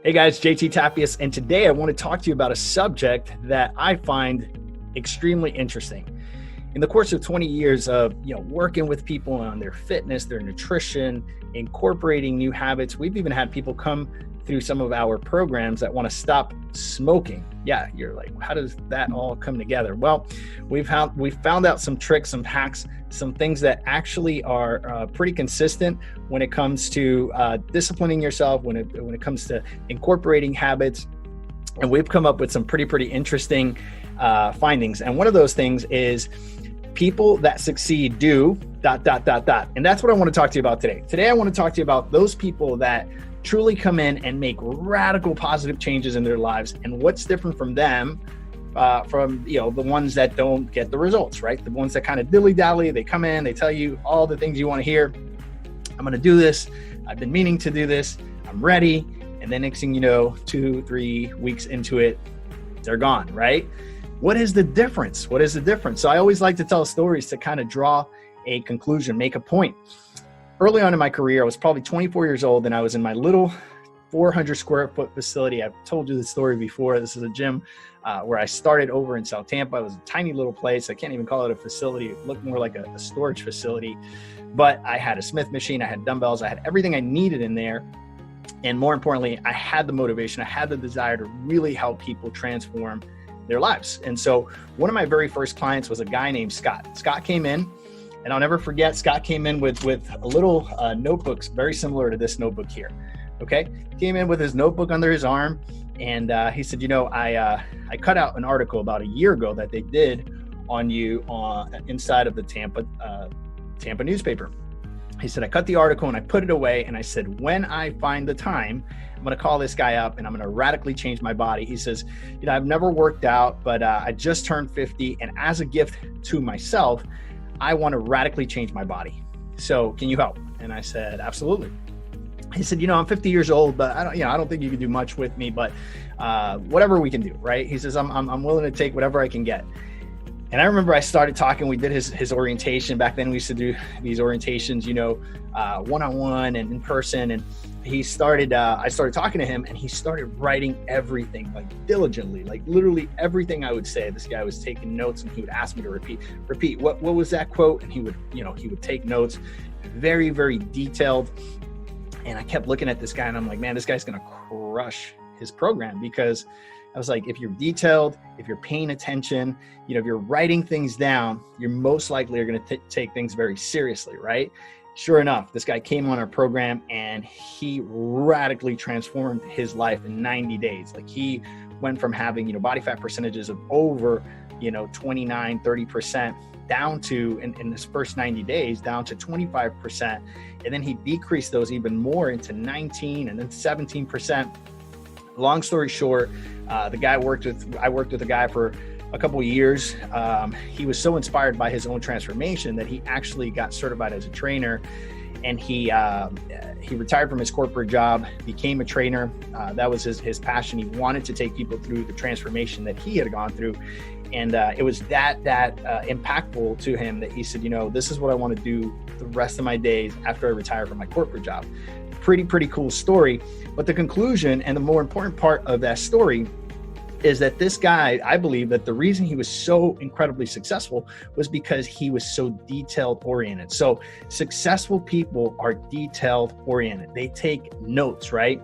Hey guys, JT Tapias, and today I want to talk to you about a subject that I find extremely interesting. In the course of 20 years of working with people on their fitness, their nutrition, incorporating new habits, we've even had people come through some of our programs that want to stop smoking. Yeah, you're like, how does that all come together? Well, we've found out some tricks, some hacks, some things that actually are pretty consistent when it comes to disciplining yourself, when it comes to incorporating habits. And we've come up with some pretty interesting findings. And one of those things is people that succeed do ... And that's what I want to talk to you about today. Today, I want to talk to you about those people that truly come in and make radical positive changes in their lives, and what's different from them from the ones that don't get the results, right? The ones that kind of dilly-dally, they come in, they tell you all the things you want to hear. I'm going to do this. I've been meaning to do this. I'm ready. And then next thing you know, 2-3 weeks into it, they're gone, right? What is the difference? So I always like to tell stories to kind of draw a conclusion, make a point. Early on in my career, I was probably 24 years old, and I was in my little 400 square foot facility. I've told you the story before. This is a gym where I started over in South Tampa. It was a tiny little place. I can't even call it a facility. It looked more like a storage facility. But I had a Smith machine. I had dumbbells. I had everything I needed in there. And more importantly, I had the motivation. I had the desire to really help people transform their lives. And so one of my very first clients was a guy named Scott. Scott came in, and I'll never forget, Scott came in with a little notebook, very similar to this notebook here. Okay, came in with his notebook under his arm, and he said, I cut out an article about a year ago that they did on you inside of the Tampa newspaper. He said, I cut the article and I put it away, and I said, when I find the time, I'm going to call this guy up and I'm going to radically change my body. He says, I've never worked out, but I just turned 50, and as a gift to myself, I want to radically change my body. So can you help? And I said, absolutely. He said, I'm 50 years old, but I don't think you can do much with me, but whatever we can do, right? He says, I'm willing to take whatever I can get. And I remember I started talking, we did his orientation. Back then we used to do these orientations, one-on-one and in person. And I started talking to him, and he started writing everything, like diligently, like literally everything I would say. This guy was taking notes, and he would ask me to repeat, what was that quote? And he would take notes, very, very detailed. And I kept looking at this guy, and I'm like, man, this guy's going to crush his program, because I was like, if you're detailed, if you're paying attention, if you're writing things down, you're most likely are going to take things very seriously, right? Sure enough, this guy came on our program, and he radically transformed his life in 90 days. Like, he went from having, body fat percentages of over, 29, 30% down to, in his first 90 days, down to 25%. And then he decreased those even more into 19 and then 17%. Long story short, I worked with a guy for a couple of years. He was so inspired by his own transformation that he actually got certified as a trainer, and he retired from his corporate job, became a trainer. That was his passion. He wanted to take people through the transformation that he had gone through. And it was that impactful to him that he said, this is what I want to do the rest of my days after I retire from my corporate job. Pretty cool story. But the conclusion and the more important part of that story is that this guy, I believe that the reason he was so incredibly successful was because he was so detailed oriented. So successful people are detailed oriented. They take notes, right?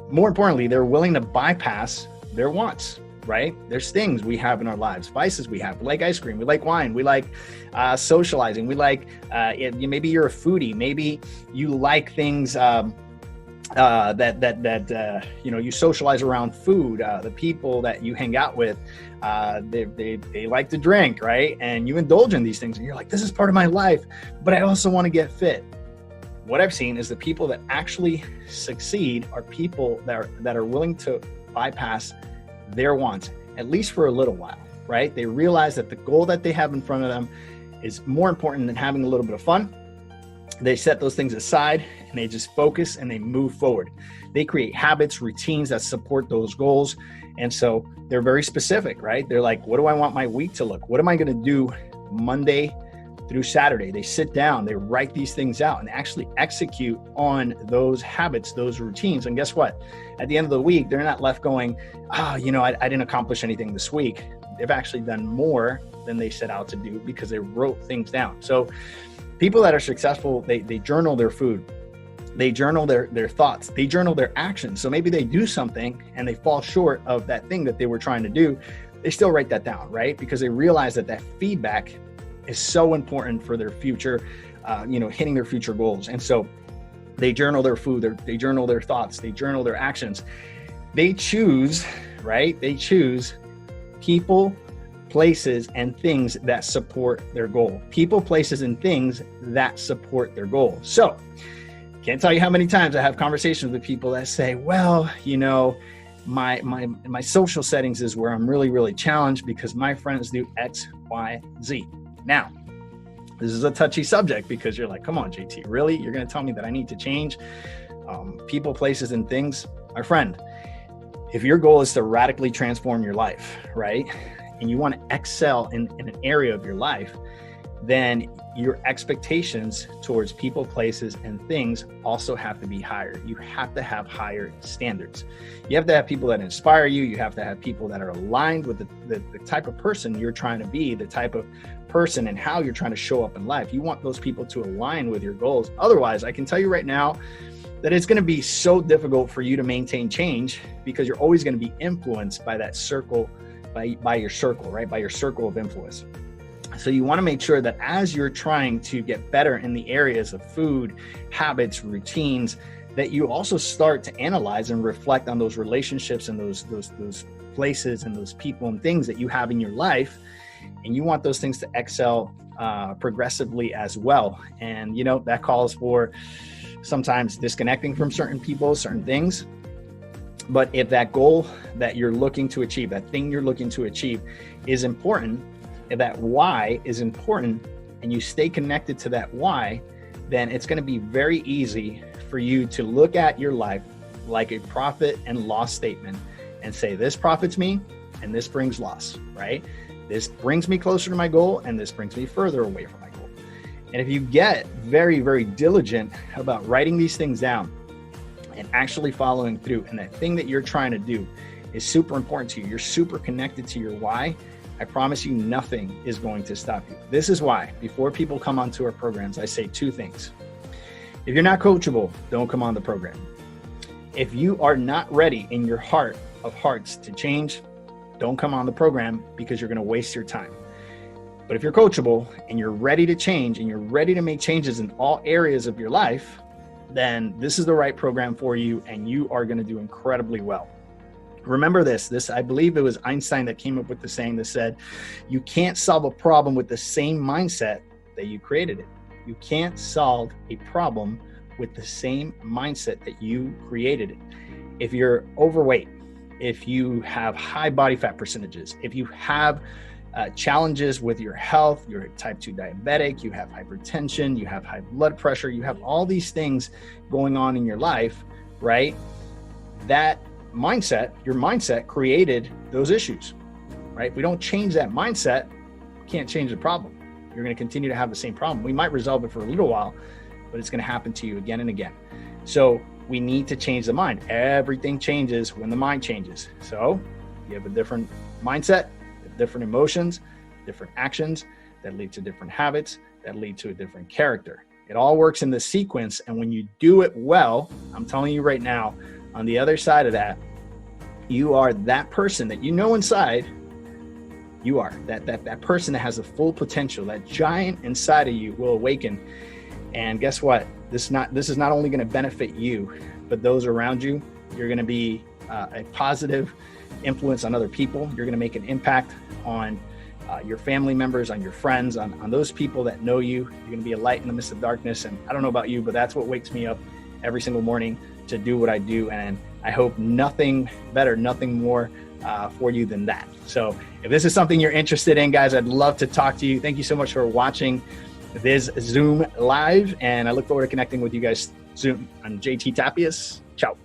More importantly, they're willing to bypass their wants, right? There's things we have in our lives, vices we have. We like ice cream, we like wine, we like socializing, we like, maybe you're a foodie, maybe you like things you socialize around food. The people that you hang out with, they like to drink, right? And you indulge in these things, and you're like, this is part of my life, but I also want to get fit. What I've seen is the people that actually succeed are people that are willing to bypass their wants, at least for a little while, right? They realize that the goal that they have in front of them is more important than having a little bit of fun. They set those things aside, and they just focus and they move forward. They create habits, routines that support those goals. And so they're very specific, right? They're like, what do I want my week to look? What am I going to do Monday through Saturday. They sit down, they write these things out and actually execute on those habits, those routines. And guess what? At the end of the week, they're not left going, I didn't accomplish anything this week. They've actually done more than they set out to do because they wrote things down. So people that are successful, they journal their food. They journal their thoughts. They journal their actions. So maybe they do something and they fall short of that thing that they were trying to do. They still write that down, right? Because they realize that feedback is so important for their future, hitting their future goals. And so they journal their food, they journal their thoughts, they journal their actions. They choose, right? They choose people, places, and things that support their goal. People, places, and things that support their goal. So can't tell you how many times I have conversations with people that say, well, my social settings is where I'm really, really challenged because my friends do X, Y, Z. Now, this is a touchy subject because you're like, come on, JT, really? You're going to tell me that I need to change people, places, and things? My friend, if your goal is to radically transform your life, right? And you want to excel in an area of your life, then your expectations towards people, places, and things also have to be higher. You have to have higher standards. You have to have people that inspire you. You have to have people that are aligned with the type of person you're trying to be, the type of person and how you're trying to show up in life. You want those people to align with your goals. Otherwise, I can tell you right now that it's going to be so difficult for you to maintain change because you're always going to be influenced by that circle, by your circle, right? By your circle of influence. So you want to make sure that as you're trying to get better in the areas of food, habits, routines, that you also start to analyze and reflect on those relationships and those places and those people and things that you have in your life. And you want those things to excel progressively as well. And, that calls for sometimes disconnecting from certain people, certain things. But if that goal that you're looking to achieve, that thing you're looking to achieve is important, if that why is important and you stay connected to that why, then it's going to be very easy for you to look at your life like a profit and loss statement and say, this profits me and this brings loss, right? This brings me closer to my goal and this brings me further away from my goal. And if you get very, very diligent about writing these things down and actually following through, and that thing that you're trying to do is super important to you, you're super connected to your why, I promise you nothing is going to stop you. This is why before people come onto our programs, I say two things. If you're not coachable, don't come on the program. If you are not ready in your heart of hearts to change, don't come on the program because you're going to waste your time. But if you're coachable and you're ready to change and you're ready to make changes in all areas of your life, then this is the right program for you and you are going to do incredibly well. Remember this, I believe it was Einstein that came up with the saying that said, you can't solve a problem with the same mindset that you created it. You can't solve a problem with the same mindset that you created it. If you're overweight, if you have high body fat percentages, if you have challenges with your health, you're type 2 diabetic, you have hypertension, you have high blood pressure, you have all these things going on in your life, right? That mindset, your mindset created those issues, right? If we don't change that mindset, we can't change the problem. You're going to continue to have the same problem. We might resolve it for a little while, but it's going to happen to you again and again. So we need to change the mind. Everything changes when the mind changes. So you have a different mindset, different emotions, different actions that lead to different habits, that lead to a different character. It all works in the sequence. And when you do it well, I'm telling you right now, on the other side of that, you are that person that you know inside. You are that person that has a full potential. That giant inside of you will awaken. And guess what? This is not only going to benefit you, but those around you. You're going to be a positive influence on other people. You're going to make an impact on your family members, on your friends, on those people that know you. You're going to be a light in the midst of darkness. And I don't know about you, but that's what wakes me up every single morning to do what I do. And I hope nothing better, nothing more for you than that. So if this is something you're interested in, guys, I'd love to talk to you. Thank you so much for watching this Zoom live. And I look forward to connecting with you guys soon. I'm JT Tapias. Ciao.